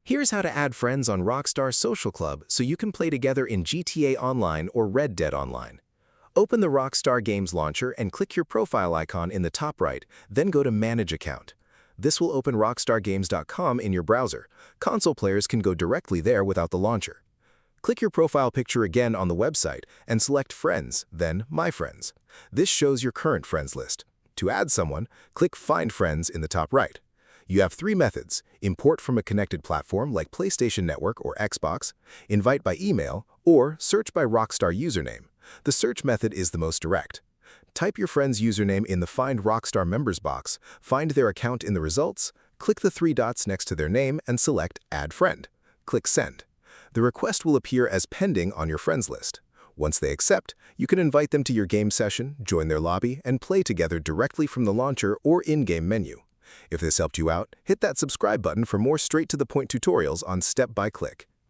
Here's how to add friends on Rockstar Social Club so you can play together in GTA Online or Red Dead Online. Open the Rockstar Games launcher and click your profile icon in the top right, then go to Manage Account. This will open rockstargames.com in your browser. Console players can go directly there without the launcher. Click your profile picture again on the website and select Friends, then My Friends. This shows your current friends list. To add someone, click Find Friends in the top right. You have three methods: import from a connected platform like PlayStation Network or Xbox, invite by email, or search by Rockstar username. The search method is the most direct. Type your friend's username in the Find Rockstar Members box, find their account in the results, click the three dots next to their name and select Add Friend. Click Send. The request will appear as pending on your friends list. Once they accept, you can invite them to your game session, join their lobby, and play together directly from the launcher or in-game menu. If this helped you out, hit that subscribe button for more straight-to-the-point tutorials on step-by-click.